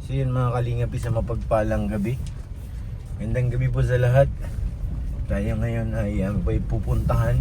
So yun mga kalingap, sa mapagpalang gabi. Gandang gabi po sa lahat. Tayo ngayon ay may pupuntahan.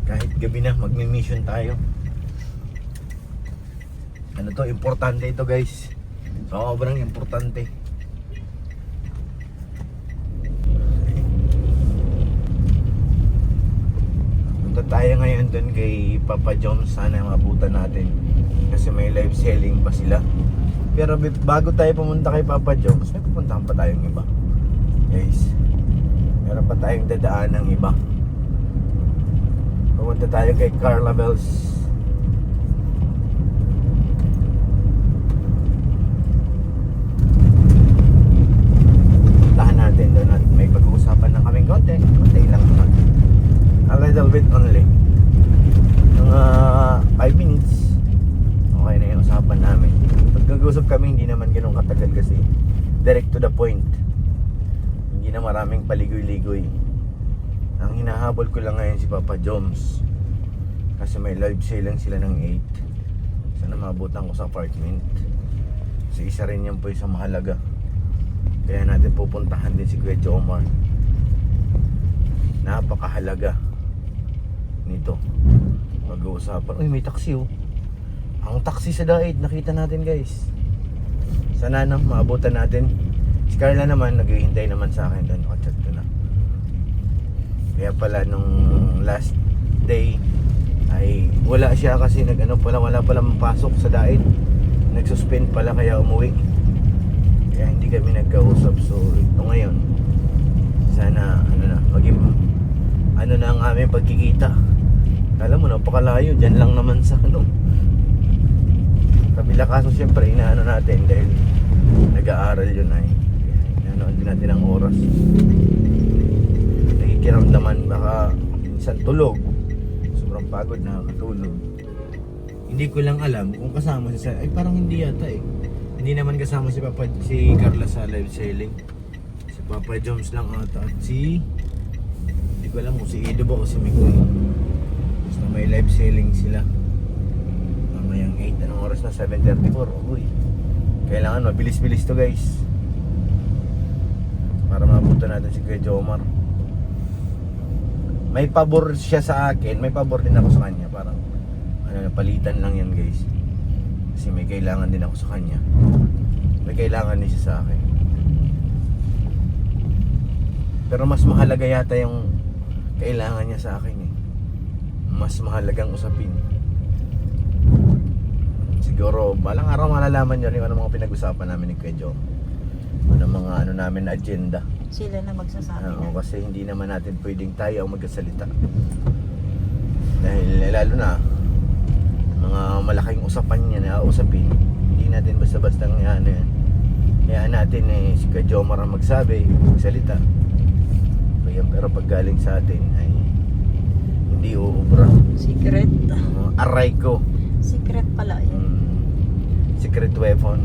Kahit gabi na, magmi-mission tayo. Ano to, importante ito guys. Sobrang importante. Punta tayo ngayon dun kay Papa Joms. Sana mabutan natin. Kasi may live selling pa sila. Pero bago tayo pumunta kay Papa Joms, may pupuntahan pa tayong iba. Guys, meron pa tayong dadaan ng iba. Pumunta tayo kay Carla Bells. Puntahan natin doon at may pag-uusapan na kaming konti. Konti lang naman. A little bit only. Mga 5 minutes. Okay na yung usapan namin. Pag nag-usap kami, hindi naman ganun katagal kasi direct to the point. Hindi na maraming paligoy-ligoy. Ang hinahabol ko lang ngayon si Papa Joms. Kasi may live sale lang sila ng 8. Sana maabutan ko sa apartment. Kasi isa rin yan po isang mahalaga. Kaya natin pupuntahan din si Kuya Jomar. Napakahalaga nito. Mag-uusapan. Uy, may taxi oh. Ang taxi sa Daid, nakita natin guys. Sana na, maabutan natin. Si Carla naman, naghihintay naman sa akin doon. Nakachat ko na. Kaya pala nung last day ay wala siya kasi wala pala mapasok sa Daid. Nagsuspend pala kaya umuwi. Kaya hindi kami nagkausap. So ito ngayon, sana maging na ang aming pagkikita. Alam mo, napakalayo. Diyan lang naman sa kabila, kaso siyempre inaano natin dahil nag-aaral yun ay inaanoan din natin ang oras. Nakikiramdaman baka minsan tulog, sobrang pagod, nakakatulog. Hindi ko lang alam kung kasama si ay parang hindi yata eh. Hindi naman kasama si Carla sa live selling. Si Papa Joms lang ata at hindi ko alam kung si Edo ba o si Mikoy. Basta may live selling sila mamayang 8. Anong oras na? 7:34. Uy, kailangan mabilis-bilis to guys para mabuto natin si Kuya Jomar. May pabor siya sa akin, may pabor din ako sa kanya. Parang palitan lang yan guys. Kasi may kailangan din ako sa kanya. May kailangan din siya sa akin. Pero mas mahalaga yata yung kailangan niya sa akin eh. Mas mahalagang usapin. Siguro balang araw malalaman nyo rin ano mga pinag-usapan namin ni Kuya Jom. Ano mga namin agenda. Sila na magsasabi na. Kasi hindi naman natin pwedeng tayo ang magkasalita. Dahil lalo na mga malaking usapan niya na usapin. Hindi natin basta-basta yan. Kaya natin si Kuya Jomar ang magsabi, magsalita. Pero pag galing sa atin ay hindi uubra. Secret. Aray ko. Secret pala yun. Secret weapon.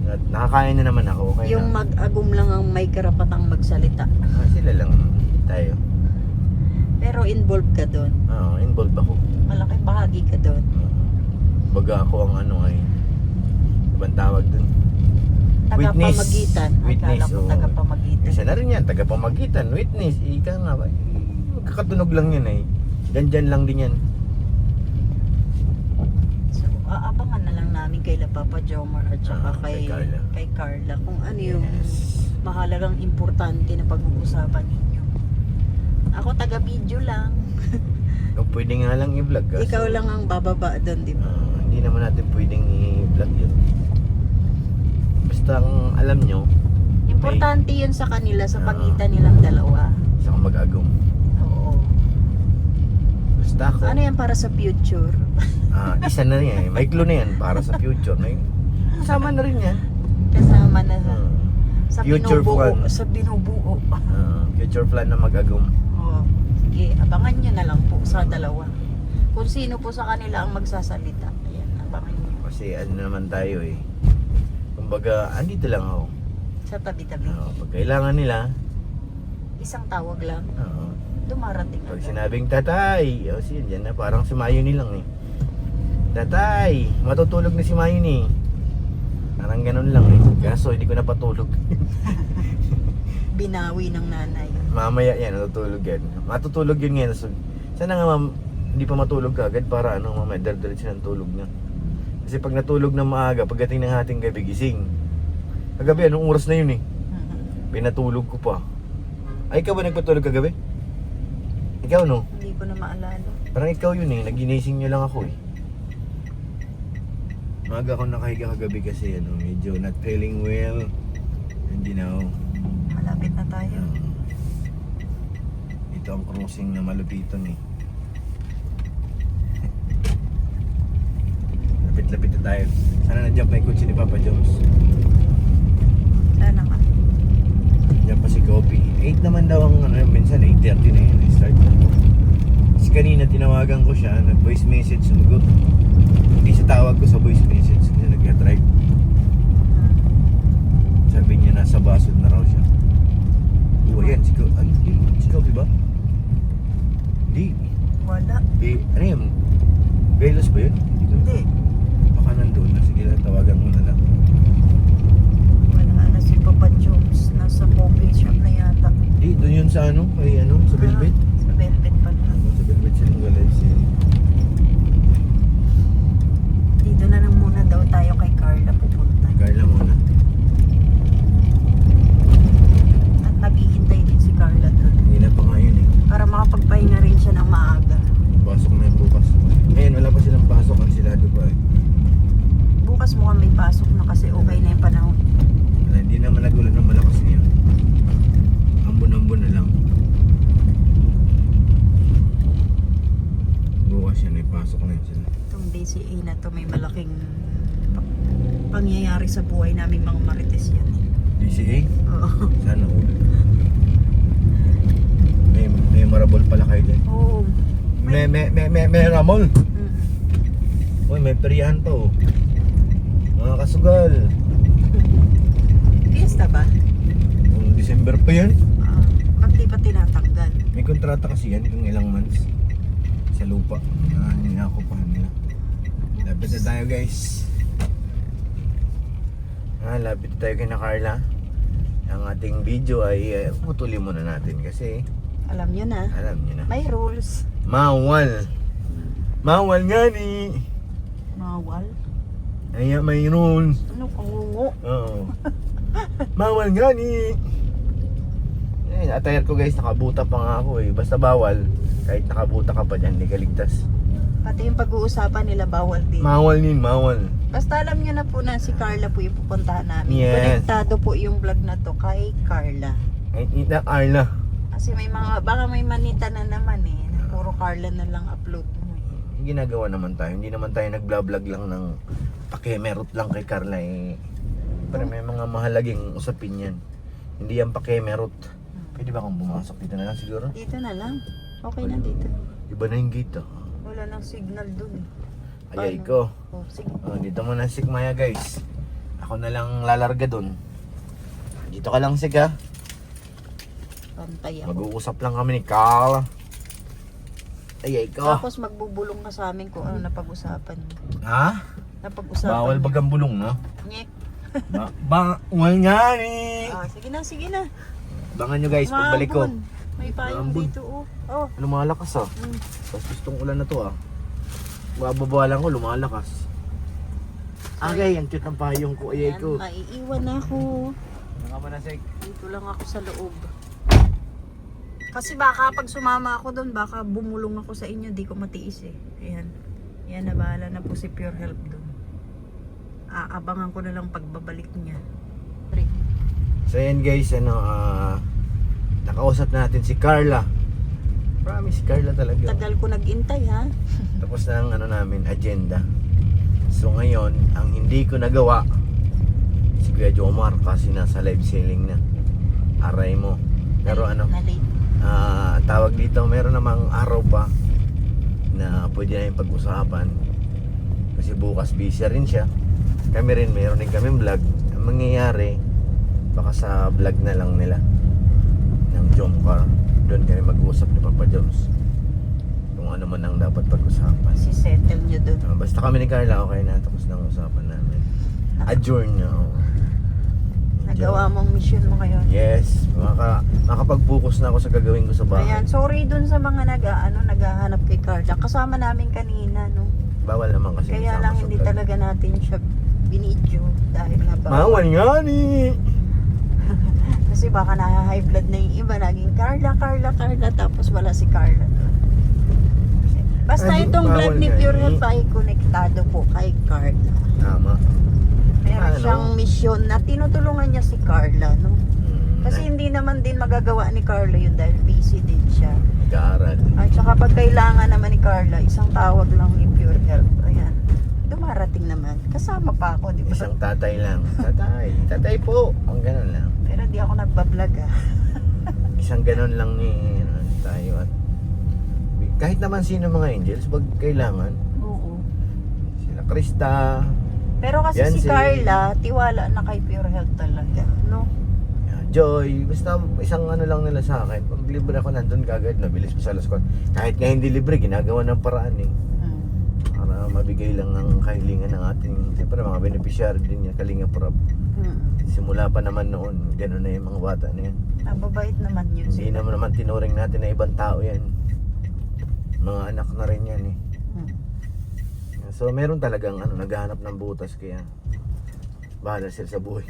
At nakakain na naman ako. Okay Yung na. mag-agum lang ang may karapatang magsalita. Sila lang tayo. Pero involved ka doon. Oo, involved ako. Malaking bahagi ka doon. Baga ako ang ay ibang tawag dun. Tagapamagitan. Witness. Akala ko tagapamagitan. Isa na rin yan, tagapamagitan. Witness. Ika nga ba? Kakatunog lang yan eh. Dyan lang din yan. So, aabangan na lang namin kay Papa Jomar at saka kay Carla kung ano yung Yes. mahalagang importante na pag-uusapan ninyo. Ako taga-video lang. Kung pwede nga lang i-vlog. Ikaw lang ang bababa doon, di ba? Hindi naman natin pwedeng i-vlog yun. Basta ang alam nyo, Importante yun sa kanila, sa pagitan nilang dalawa. saka mag-agong. Oo. Basta ako. Ano yan para sa future? Isa na rin yan. May clue na yan para sa future. Kasama na rin yan. Kasama na sa Future binubuo. plan. Sa binubuo. Future plan na mag-agong. Oo. Sige, abangan nyo na lang po sa dalawa. Kung sino po sa kanila ang magsasalita. Ayan, abangan nyo. Kasi naman tayo eh. Kumbaga, andito lang ako. Sa tabi-tabi. Pag kailangan nila, Isang tawag lang. Dumarating pag agad. sinabing tatay, dyan na parang si Mayuni lang eh. Tatay, matutulog na si Mayuni. Parang ganun lang eh. Kaso hindi ko napatulog. Binawi ng nanay. Mamaya yan, natutulog yan. Matutulog yun ngayon. So, sana nga ma'am, hindi pa matulog ka agad para ano, mamaya diretso ng tulog niya. Kasi pag natulog na maaga, pagdating ng ating gabi, gising. Kagabi, anong oras na yun eh? Pinatulog ko pa. Ay, ikaw ba nagpatulog kagabi? Ikaw no? Hindi ko na maalala. Parang ikaw yun eh, naginising nyo lang ako eh. Maaga ako nakahiga kagabi kasi ano, medyo not feeling well. And you know, Malapit na tayo. ito ang crossing na malupiton eh. Lapit-lapit na tayo. Sana nandiyan pa yung kutsi ni Papa Jones. Sana ka. Nandiyan pa si Kopi. 8 naman daw ang ano, minsan 8:30 na yun, start. Kasi kanina tinawagan ko siya, nag-voice message, sumagot. Hindi siya tawag ko sa voice message kasi nag-drive. Sabi niya nasa basod na raw siya. Oh, ayan, si Kopi. Ay, si Kopi ba? Hindi. Wala. Ano yun? Velos ba yun? Hindi. Baka nandun na. Sige lang, tawagan mo na lang. Wala na si Papa Jones. Nasa coffee shop na yata. Hindi, doon yun sa ano? Ay, ano? Sa Velvet? Sa Velvet pa na. Ano, sa Velvet siya nung live sale. Dito na lang muna daw tayo kay Carla pupunta. Carla muna. At naghihintay din si Carla doon. Hindi na pa nga yun eh. Para makapagpahinga rin siya ng maaga. Pasok na yung bukas. Ngayon, wala pa silang pasok. Ang sila ba eh. Bukas mukhang may pasok na kasi okay na yung panahon. Hindi naman nagulan ng malakas niya. Ambon-ambon na lang. Bukas yan, may pasok na yun sila. Itong DCA na to may malaking pangyayari sa buhay namin mga marites yan. DCA? Oo. Sana ulo. May marabol pala kayo dyan. Oo. May ramol. Uy, may periyahan pa oh. Mga kasugal. Fiesta ba? Kung December pa yan. Pag di pa tinatanggal. May kontrata kasi yan kung ilang months sa lupa. Ninakupahan nila. Lapit na tayo guys. Lapit na tayo kay na Carla. Ang ating video ay putulin muna natin kasi Alam nyo na. alam niyo na. May rules. Mawal. Mawal nga ni. Mawal. Kaya may rules. Ano kangungo? Oo. Bawal nga ni. Eh, attire ko guys, nakabuta pa nga ako eh. Basta bawal. Kahit nakabuta ka pa dyan, hindi ka ligtas. Pati yung pag-uusapan nila bawal din. Mawal nin, mawal. Basta alam nyo na po na si Carla po yung pupuntahan namin. Yes. Konektado po yung vlog na to kay Carla. Kahit ina Arla. Kasi may mga, baka may manita na naman eh. Na puro Carla na lang upload mo eh. Ginagawa naman tayo. Hindi naman tayo nag-vlog lang ng pakemerot lang kay Carla eh. Pero may mga mahalaging usapin yan. Hindi yan pakemerot. Pwede ba akong bumasok dito na lang siguro? Dito na lang. Okay na dito. Iba na yung gate ah. Wala nang signal dun eh. Ayay Paano? ko. Oh, sige. Dito muna si Maya guys. Ako na lang lalarga dun. Dito ka lang Sig ha. Pantay ako. Mag-uusap lang kami ni Carl. Ayay ko. Tapos magbubulong ka sa amin kung ano napag-usapan mo. Ha? Napag-usapan Bawal mo. bagang bulong no? Nyek. Bawal nga ni. Sige na, sige na. Abangan nyo guys pagbalik ko. Maambon. May payong Maambon. dito oh. Oh. Lumalakas ah. Tapos gustong ulan na to ah. Babawalan ko lumalakas. Okay, ang cute ng payong ko. Ayay Ayan, ko. maiiwan ako. Ano ka ba na Sig? Dito lang ako sa loob. Kasi baka pag sumama ako doon, baka bumulong ako sa inyo, di ko matiis eh. Ayan. Yan, nabahala na po si Pure Help doon. Aabangan ko na lang pagbabalik niya. So yan guys, nakausap natin si Carla. Promise, si Carla talaga. Tagal ko nag-intay ha. Tapos na ang namin, agenda. So ngayon, ang hindi ko nagawa, si Kuya Jomar kasi nasa live selling na. Aray mo. Pero Na-late. Tawag dito, meron namang araw pa na pwede na yung pag-usapan. Kasi bukas busy rin siya. Kami rin, meron din kami vlog. Ang mangyayari, baka sa vlog na lang nila ng Jomcar. Doon kami mag-uusap ni Papa Jones kung ano man ang dapat pag-usapan. Si settle nyo doon. Basta kami ni Carla okay na, tapos na ang usapan namin. Adjourn na. nagawa mong mission mo ngayon. Yes, makapag-focus na ako sa gagawin ko sa bahay. Ayan, sorry dun sa mga naghahanap kay Carla. Kasama namin kanina, no? Bawal naman kasi. Kaya isama lang sa hindi vlog. talaga natin siya binidyo dahil nga ba. Bawal nga ni. Kasi baka na-high blood na yung iba. Naging Carla, tapos wala si Carla doon. Basta Ay, itong bawal vlog ni nga Pure eh. Health ay konektado po kay Carla. Tama. Meron Ano? siyang mission na tinutulungan niya si Carla, no? Kasi Hmm, hindi naman din magagawa ni Carla yun dahil busy din siya. nag-aaral. At saka pag kailangan naman ni Carla, isang tawag lang ni Pure Health. Ayan. Dumarating naman. Kasama pa ako, di ba? Isang tatay lang. Tatay po. Ang ganun lang. Pero di ako nagbablog ah. Isang ganun lang ni tayo at kahit naman sino mga angels pag kailangan Oo. sila Krista, Pero kasi Yan si si- Carla, tiwala na kay Pure Health talaga, no? Joy, basta isang ano lang nila sa akin. Pag libre ako nandun kagad, nabilis pa sa alas ko. Kahit nga hindi libre, ginagawa ng paraan eh. Hmm. Para mabigay lang ng kahilingan ng ating, siyempre mga beneficiary din niya, Kalinga Prab. Hmm. Simula pa naman noon, gano'n na yung mga bata na yan. Mababait naman yun Hindi naman tinuring natin na ibang tao yan. Mga anak na rin yan eh. Hmm. So meron talagang naghahanap ng butas kaya bahala sila sa buhay.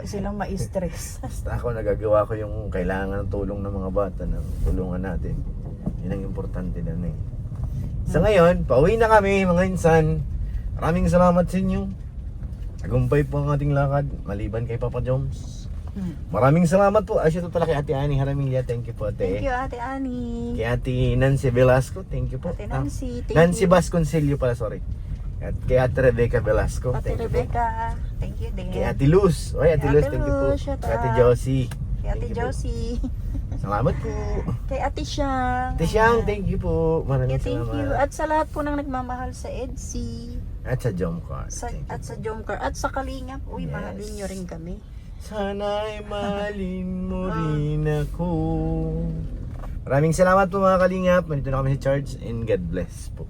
Silang ma-stress. Basta ako nagagawa ko yung kailangan ng tulong ng mga bata na tulungan natin. Yun ang importante na eh. Sa ngayon, pauwi na kami mga insan. Maraming salamat sa inyo. Tagumpay po ang ating lakad maliban kay Papa Joms. Hmm. Maraming salamat po. Ay, ito pala kay Ate Ani Haramilla. Thank you po, Thank Ate. you, Ate Annie. Kay Ate Nancy Velasco. Thank you po. Ate Nancy, thank Nancy you. Vasconcelio pala, sorry. At kay Ate Rebecca Velasco. Ate Thank you po. Rebecca, thank you din. Kay Ate Luz. Oy, Ate Kay Luz, Ate thank you po. Luz, shout Kay Ate out. Josie. Kay Ate Thank you po. Josie. Salamat po. Kay Ate Siang. Ate Siang, thank you po. Maraming Thank you. salamat. At sa lahat po ng nagmamahal sa EDC. At sa Jomcar. Thank you At sa po. Jomcar. At sa Kalingap. Uy, Yes. mahalin nyo rin kami. Sana'y mahalin mo rin ako. Maraming salamat po mga kalingap. Nandito na kami sa church and God bless po.